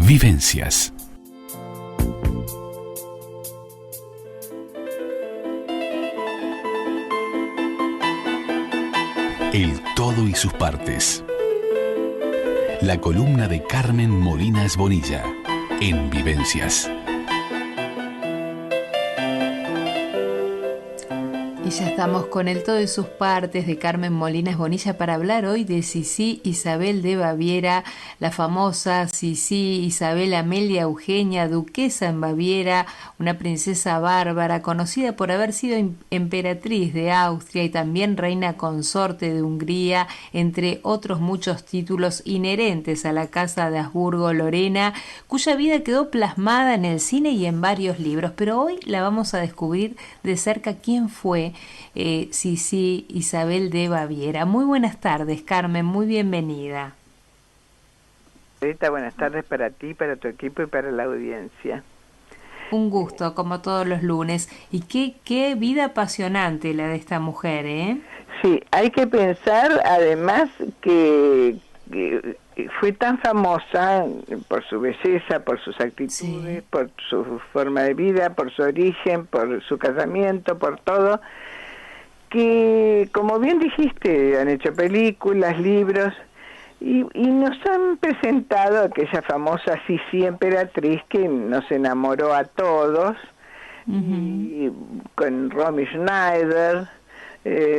Vivencias. El todo y sus partes. La columna de Carmen Molinas Bonilla en Vivencias. Y ya estamos con el todo y sus partes de Carmen Molinas Bonilla para hablar hoy de Sisí Isabel de Baviera, la famosa Sisí Isabel Amelia Eugenia, duquesa en Baviera, una princesa bárbara, conocida por haber sido emperatriz de Austria y también reina consorte de Hungría, entre otros muchos títulos inherentes a la casa de Habsburgo-Lorena, cuya vida quedó plasmada en el cine y en varios libros. Pero hoy la vamos a descubrir de cerca quién fue Sisí Isabel de Baviera. Muy buenas tardes, Carmen, muy bienvenida. Rita, buenas tardes para ti, para tu equipo y para la audiencia. Un gusto, como todos los lunes. Y qué vida apasionante la de esta mujer, ¿eh? Sí, hay que pensar además que fue tan famosa por su belleza, por sus actitudes, sí, por su forma de vida, por su origen, por su casamiento, por todo, que, como bien dijiste, han hecho películas, libros, y nos han presentado aquella famosa Sisí emperatriz que nos enamoró a todos, y con Romy Schneider,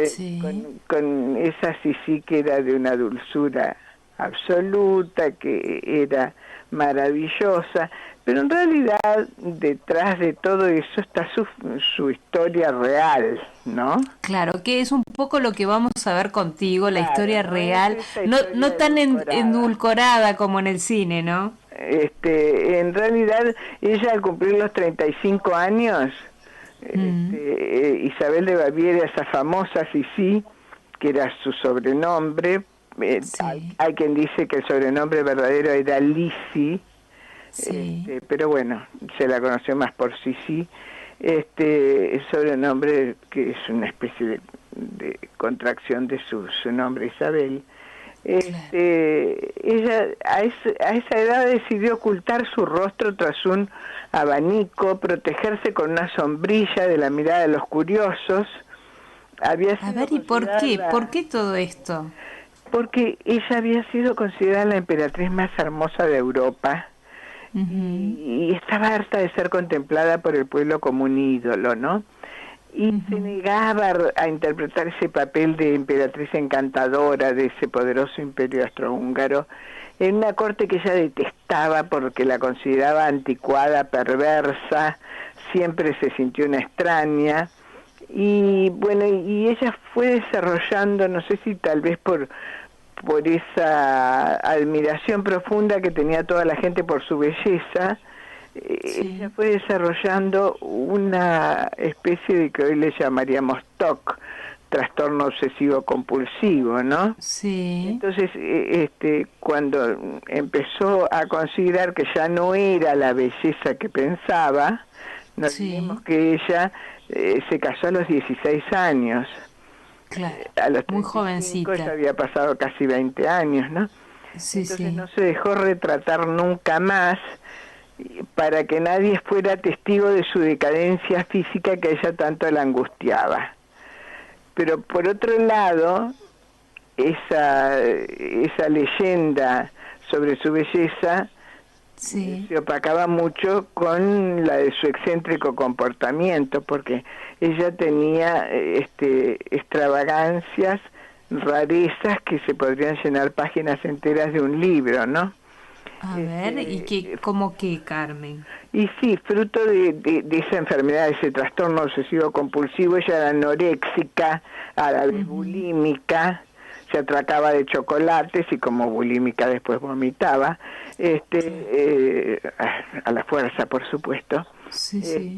sí, con esa Sisí que era de una dulzura absoluta, que era maravillosa, pero en realidad detrás de todo eso está su historia real, ¿no? Claro, que es un poco lo que vamos a ver contigo, la historia real, no tan endulcorada como en el cine, ¿no? En realidad, ella al cumplir los 35 años, Isabel de Baviera, esa famosa Sisí, que era su sobrenombre, sí, hay quien dice que el sobrenombre verdadero era Lisi, sí, pero bueno, se la conoció más por Sisí, el sobrenombre que es una especie de contracción de su nombre Isabel. Ella a esa edad decidió ocultar su rostro tras un abanico, protegerse con una sombrilla de la mirada de los curiosos. A ver, ¿y por qué? ¿Por qué todo esto? Porque ella había sido considerada la emperatriz más hermosa de Europa, y estaba harta de ser contemplada por el pueblo como un ídolo, ¿no? Y se negaba a interpretar ese papel de emperatriz encantadora de ese poderoso imperio austrohúngaro en una corte que ella detestaba porque la consideraba anticuada, perversa, siempre se sintió una extraña. Y bueno, y ella fue desarrollando, no sé si tal vez por esa admiración profunda que tenía toda la gente por su belleza, sí, ella fue desarrollando una especie de que hoy le llamaríamos TOC, trastorno obsesivo compulsivo, ¿no? Sí. Entonces, cuando empezó a considerar que ya no era la belleza que pensaba, no olvidemos que ella se casó a los 16 años. Claro, a los 35, muy jovencita. Ya había pasado casi 20 años, ¿no? Sí, entonces sí. No se dejó retratar nunca más para que nadie fuera testigo de su decadencia física que a ella tanto la angustiaba. Pero por otro lado, esa leyenda sobre su belleza, sí, se opacaba mucho con la de su excéntrico comportamiento, porque ella tenía extravagancias, rarezas que se podrían llenar páginas enteras de un libro, ¿no? A ver, ¿y cómo qué, Carmen? Y sí, fruto de esa enfermedad, de ese trastorno obsesivo compulsivo, ella era anoréxica, a la vez bulímica, se atracaba de chocolates y como bulímica después vomitaba, a la fuerza, por supuesto. Sí, sí.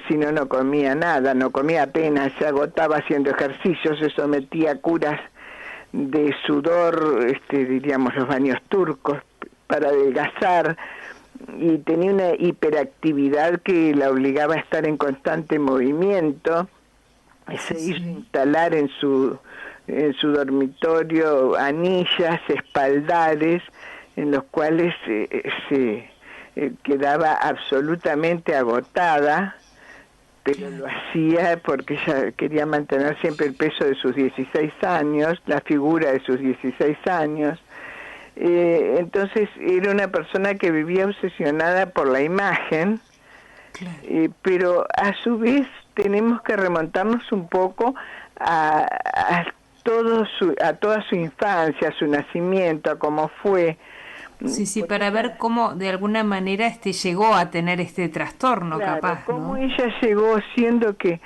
Si no, no comía nada, no comía apenas, se agotaba haciendo ejercicio, se sometía a curas de sudor, diríamos los baños turcos, para adelgazar, y tenía una hiperactividad que la obligaba a estar en constante movimiento. Se hizo instalar en su dormitorio anillas, espaldares, en los cuales se quedaba absolutamente agotada, pero lo hacía porque ella quería mantener siempre el peso de sus 16 años, la figura de sus 16 años. Entonces era una persona que vivía obsesionada por la imagen, pero a su vez tenemos que remontarnos un poco a toda su infancia, a su nacimiento, a cómo fue. Sí, para ver cómo de alguna manera llegó a tener este trastorno, claro, capaz, cómo ¿no? ella llegó siendo que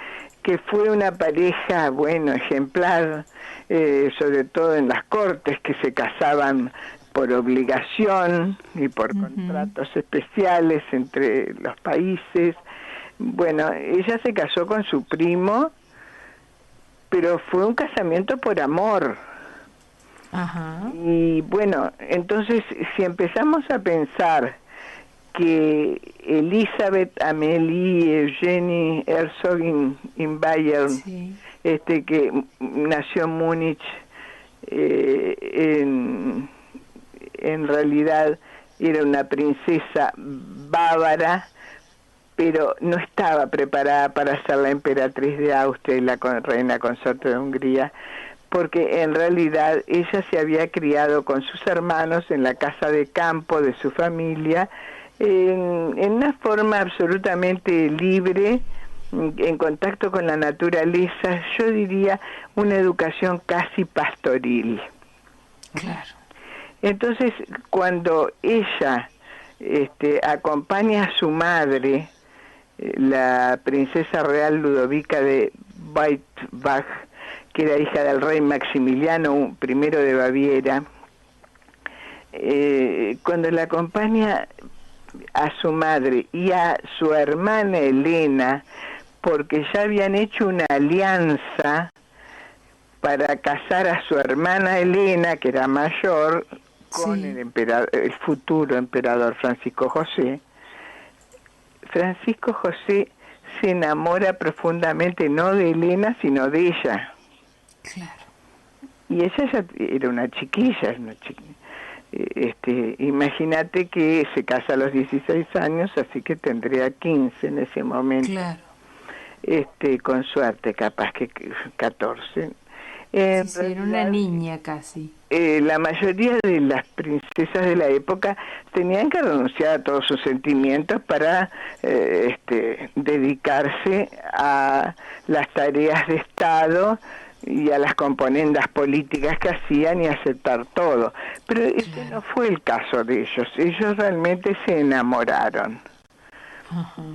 fue una pareja, bueno, ejemplar, sobre todo en las cortes, que se casaban por obligación y por contratos especiales entre los países. Bueno, ella se casó con su primo, pero fue un casamiento por amor. Ajá. Y bueno, entonces si empezamos a pensar que Elizabeth Amelie Eugenie Herzog in Bayern, Sí. que nació en Múnich, en realidad era una princesa bávara, pero no estaba preparada para ser la emperatriz de Austria y la reina consorte de Hungría, porque en realidad ella se había criado con sus hermanos en la casa de campo de su familia, en una forma absolutamente libre, en contacto con la naturaleza, yo diría una educación casi pastoril. Claro. Entonces, cuando ella acompaña a su madre, la princesa real Ludovica de Weitbach, que era hija del rey Maximiliano I de Baviera, cuando la acompaña a su madre y a su hermana Elena, porque ya habían hecho una alianza para casar a su hermana Elena, que era mayor, con el futuro emperador Francisco José. Francisco José se enamora profundamente no de Elena, sino de ella. Claro. Y ella ya era una chiquilla, imagínate que se casa a los 16 años, así que tendría 15 en ese momento. Claro. Con suerte, capaz que 14. Sí, era una niña casi. La mayoría de las princesas de la época tenían que renunciar a todos sus sentimientos para dedicarse a las tareas de Estado y a las componendas políticas que hacían y aceptar todo. Pero ese no fue el caso de ellos. Ellos realmente se enamoraron.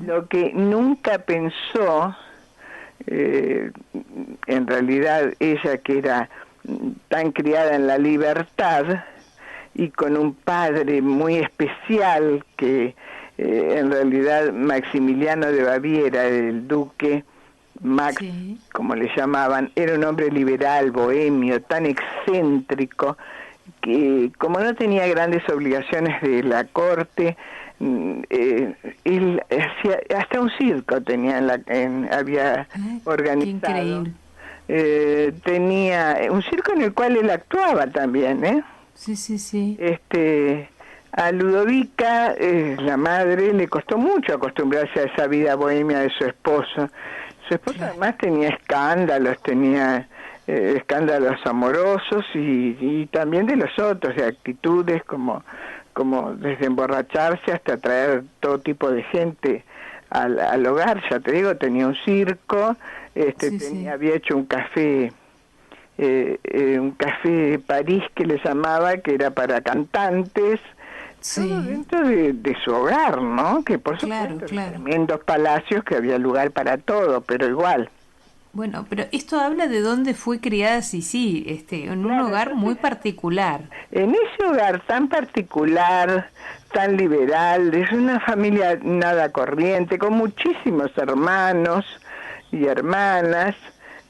Lo que nunca pensó, en realidad ella, que era tan criada en la libertad y con un padre muy especial, que en realidad Maximiliano de Baviera, el duque Max, como le llamaban, era un hombre liberal, bohemio, tan excéntrico, que como no tenía grandes obligaciones de la corte, él hacía, hasta un circo había organizado. Tenía un circo en el cual él actuaba también, Sí. A Ludovica, la madre, le costó mucho acostumbrarse a esa vida bohemia de su esposo. Su esposo además tenía escándalos amorosos y también de los otros, de actitudes como desde emborracharse hasta traer todo tipo de gente al hogar. Ya te digo, tenía un circo, había hecho un café París, que le llamaba, que era para cantantes, todo dentro de su hogar, ¿no? Que por supuesto, tremendos palacios, que había lugar para todo, pero igual. Bueno, pero esto habla de dónde fue criada Sisi, en un hogar muy particular. En ese hogar tan particular, tan liberal, es una familia nada corriente, con muchísimos hermanos y hermanas.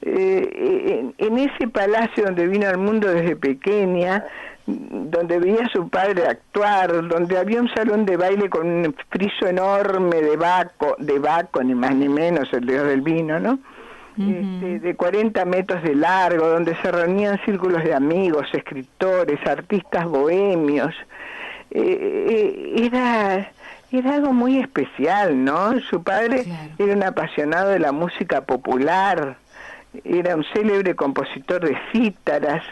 En ese palacio donde vino al mundo desde pequeña, donde veía a su padre actuar, donde había un salón de baile con un friso enorme de Baco, ni más ni menos, el dios del vino, ¿no? De 40 metros de largo, donde se reunían círculos de amigos, escritores, artistas bohemios. Era era algo muy especial, ¿no? Su padre Claro. era un apasionado de la música popular, era un célebre compositor de cítaras,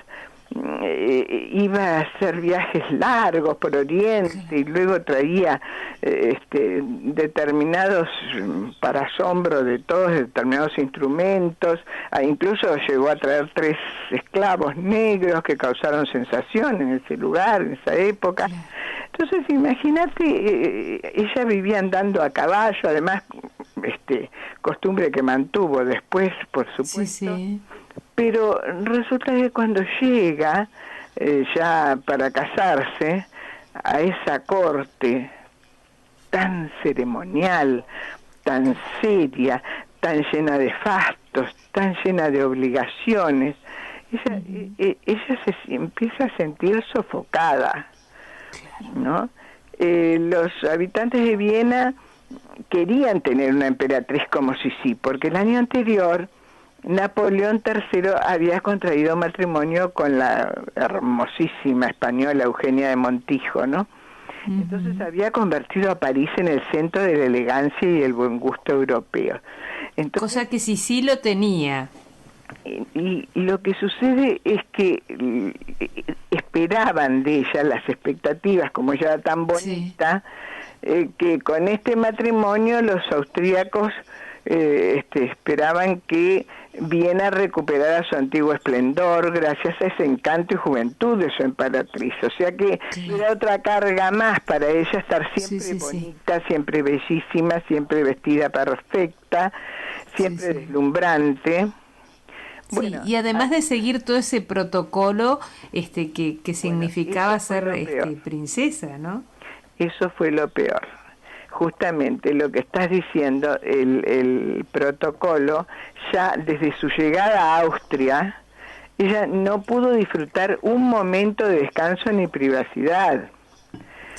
iba a hacer viajes largos por Oriente y luego traía determinados, para asombro de todos, determinados instrumentos, incluso llegó a traer 3 esclavos negros que causaron sensación en ese lugar, en esa época. Claro. Entonces imagínate, ella vivía andando a caballo, además costumbre que mantuvo después, por supuesto. Sí, sí. Pero resulta que cuando llega ya para casarse a esa corte tan ceremonial, tan seria, tan llena de fastos, tan llena de obligaciones, ella se empieza a sentir sofocada, ¿no? Los habitantes de Viena querían tener una emperatriz como Sisi, porque el año anterior Napoleón III había contraído matrimonio con la hermosísima española Eugenia de Montijo, ¿no? Entonces había convertido a París en el centro de la elegancia y el buen gusto europeo. Entonces, Cosa que sí lo tenía. y lo que sucede es que esperaban de ella, las expectativas, como ella era tan bonita, que con este matrimonio los austríacos esperaban que Viena recuperara su antiguo esplendor gracias a ese encanto y juventud de su emperatriz. O sea que era otra carga más para ella estar siempre bonita, siempre bellísima, siempre vestida perfecta, siempre deslumbrante. Bueno, y además de seguir todo ese protocolo que significaba ser princesa, ¿no? Eso fue lo peor. Justamente lo que estás diciendo, el protocolo, ya desde su llegada a Austria, ella no pudo disfrutar un momento de descanso ni privacidad.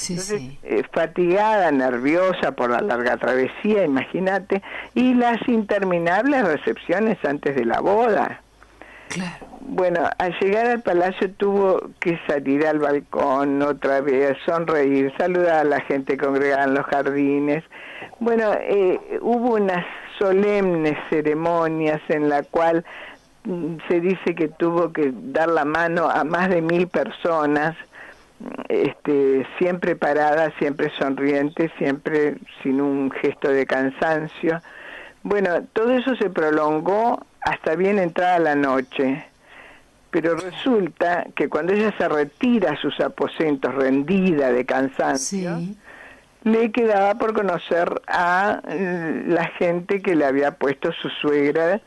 Entonces, fatigada, nerviosa por la larga travesía, imagínate, y las interminables recepciones antes de la boda. Claro. Bueno, al llegar al palacio tuvo que salir al balcón otra vez, sonreír, saludar a la gente congregada en los jardines. Bueno, hubo unas solemnes ceremonias en la cual se dice que tuvo que dar la mano a más de 1000 personas, siempre parada, siempre sonriente, siempre sin un gesto de cansancio. Bueno, todo eso se prolongó hasta bien entrada la noche, pero resulta que cuando ella se retira a sus aposentos rendida de cansancio, le quedaba por conocer a la gente que le había puesto su suegra,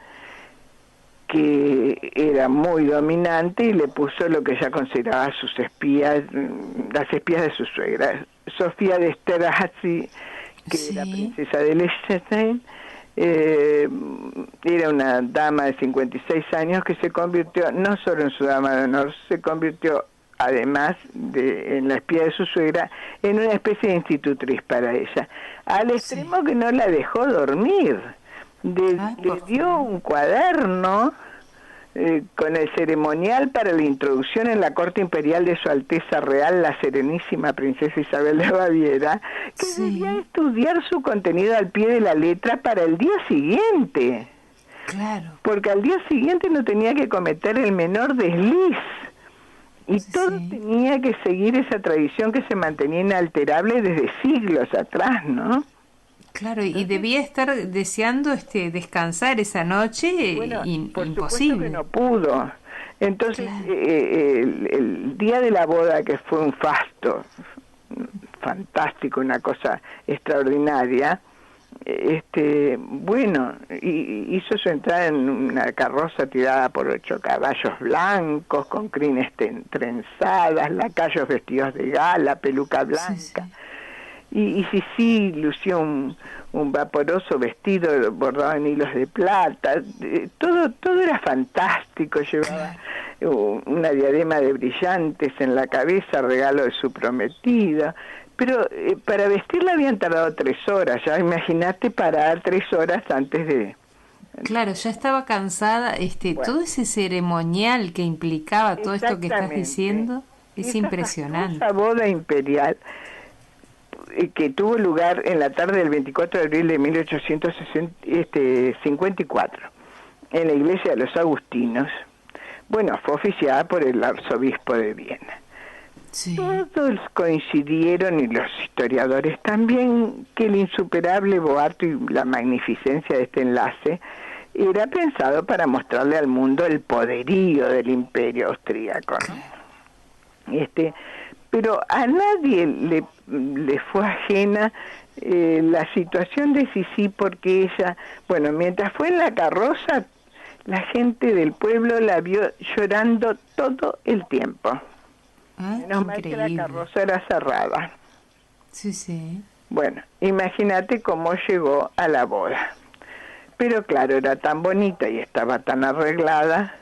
que era muy dominante, y le puso lo que ella consideraba sus espías, las espías de su suegra. Sofía de Esterházy, que era princesa de Liechtenstein, era una dama de 56 años que se convirtió no solo en su dama de honor, se convirtió además en la espía de su suegra, en una especie de institutriz para ella, al extremo que no la dejó dormir. Le dio un cuaderno con el ceremonial para la introducción en la corte imperial de Su Alteza Real, la Serenísima Princesa Isabel de Baviera, que debía estudiar su contenido al pie de la letra para el día siguiente. Claro. Porque al día siguiente no tenía que cometer el menor desliz. Y todo tenía que seguir esa tradición que se mantenía inalterable desde siglos atrás, ¿no? Claro, y debía estar deseando descansar esa noche, bueno, por imposible. Supuesto que no pudo. Entonces, el día de la boda, que fue un fasto fantástico, una cosa extraordinaria, bueno, hizo su entrada en una carroza tirada por 8 caballos blancos, con crines trenzadas, lacayos vestidos de gala, peluca blanca. Y sí, lució un vaporoso vestido bordado en hilos de plata. Todo era fantástico. Llevaba una diadema de brillantes en la cabeza, regalo de su prometida. Pero para vestirla habían tardado 3 horas. Ya imagínate parar 3 horas antes de... Claro, ya estaba cansada. Todo ese ceremonial que implicaba todo esto que estás diciendo es impresionante. Esa boda imperial que tuvo lugar en la tarde del 24 de abril de 1854 en la iglesia de los Agustinos. Bueno, fue oficiada por el arzobispo de Viena. Sí. Todos coincidieron, y los historiadores también, que el insuperable boato y la magnificencia de este enlace era pensado para mostrarle al mundo el poderío del imperio austríaco, ¿no? Pero a nadie le fue ajena la situación de Sissi, porque ella, bueno, mientras fue en la carroza, la gente del pueblo la vio llorando todo el tiempo. Menos mal que la carroza era cerrada. Sí, sí. Bueno, imagínate cómo llegó a la boda. Pero claro, era tan bonita y estaba tan arreglada,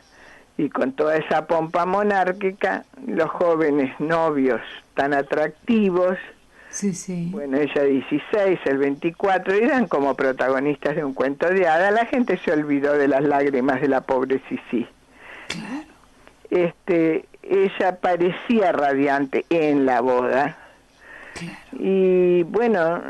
y con toda esa pompa monárquica, los jóvenes novios tan atractivos. Sí, sí. Bueno, ella 16, él 24, eran como protagonistas de un cuento de hadas. La gente se olvidó de las lágrimas de la pobre Sissi. Claro. Ella parecía radiante en la boda. Claro. Y bueno,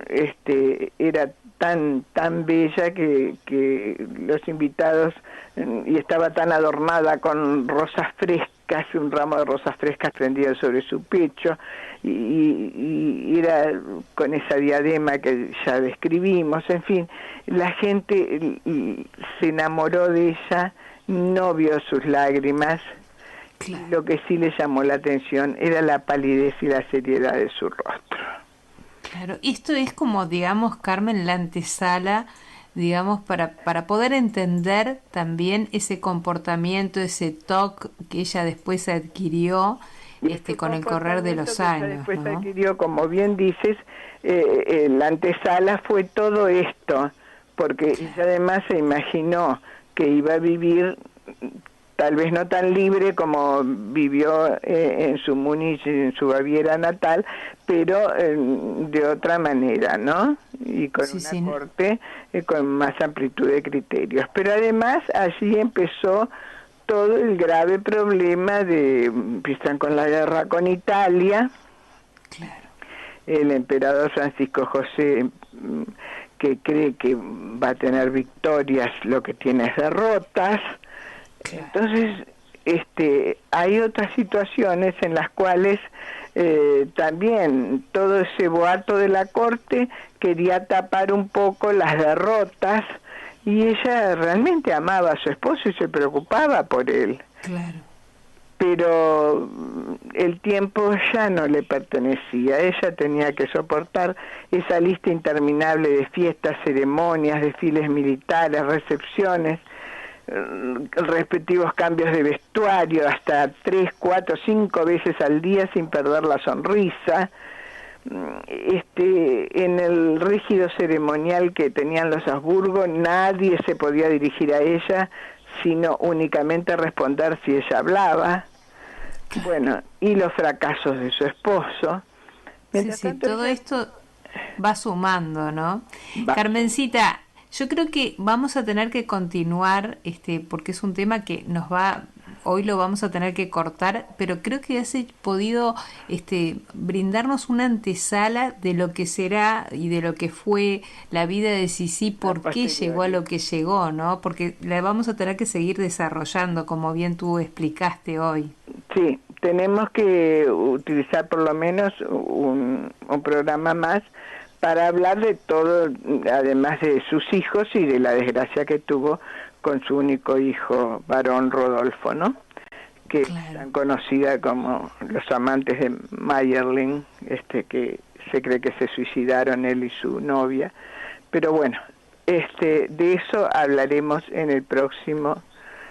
era tan bella que los invitados, y estaba tan adornada con rosas frescas, un ramo de rosas frescas prendido sobre su pecho, y era con esa diadema que ya describimos. En fin, la gente se enamoró de ella, no vio sus lágrimas. Claro. Lo que sí le llamó la atención era la palidez y la seriedad de su rostro. Claro, esto es como, digamos, Carmen, la antesala, digamos, para poder entender también ese comportamiento, ese toque que ella después adquirió con el correr de los años, después ¿no? adquirió, como bien dices, la antesala fue todo esto, porque ella además se imaginó que iba a vivir tal vez no tan libre como vivió en su Múnich, en su Baviera natal, pero de otra manera, ¿no? Y con una corte con más amplitud de criterios. Pero además allí empezó todo el grave problema empiezan con la guerra con Italia. Claro. El emperador Francisco José, que cree que va a tener victorias, lo que tiene es derrotas. Claro. Entonces, hay otras situaciones en las cuales también todo ese boato de la corte quería tapar un poco las derrotas, y ella realmente amaba a su esposo y se preocupaba por él. Claro. Pero el tiempo ya no le pertenecía. Ella tenía que soportar esa lista interminable de fiestas, ceremonias, desfiles militares, recepciones, respectivos cambios de vestuario, hasta 3, 4, 5 veces al día sin perder la sonrisa. En el rígido ceremonial que tenían los Habsburgo, nadie se podía dirigir a ella, sino únicamente responder si ella hablaba. Bueno, y los fracasos de su esposo. Sí, todo esto va sumando, ¿no? Carmencita, yo creo que vamos a tener que continuar, porque es un tema que hoy lo vamos a tener que cortar, pero creo que has podido brindarnos una antesala de lo que será y de lo que fue la vida de Sissi, por qué llegó a lo que llegó, ¿no? Porque la vamos a tener que seguir desarrollando, como bien tú explicaste hoy. Sí, tenemos que utilizar por lo menos un programa más para hablar de todo, además de sus hijos y de la desgracia que tuvo con su único hijo varón, Rodolfo, ¿no? Que claro, es tan conocida como los amantes de Mayerling, que se cree que se suicidaron él y su novia. Pero bueno, de eso hablaremos en el próximo.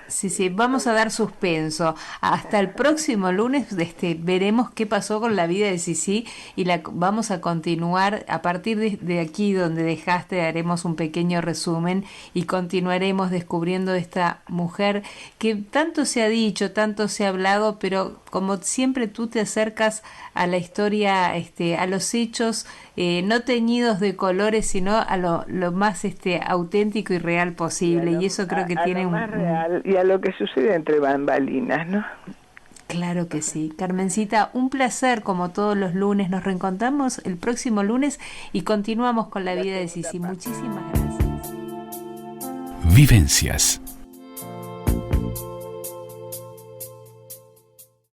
Sí, vamos a dar suspenso. Hasta el próximo lunes veremos qué pasó con la vida de Sissi, y vamos a continuar a partir de aquí donde dejaste. Haremos un pequeño resumen y continuaremos descubriendo esta mujer que tanto se ha dicho, tanto se ha hablado, pero como siempre tú te acercas a la historia, a los hechos no teñidos de colores, sino a lo más auténtico y real posible, y eso creo que tiene más real y a lo que sucede entre bambalinas, ¿no? Claro que sí. Carmencita, un placer como todos los lunes. Nos reencontramos el próximo lunes y continuamos con la vida de Sisi. Muchísimas gracias. Vivencias.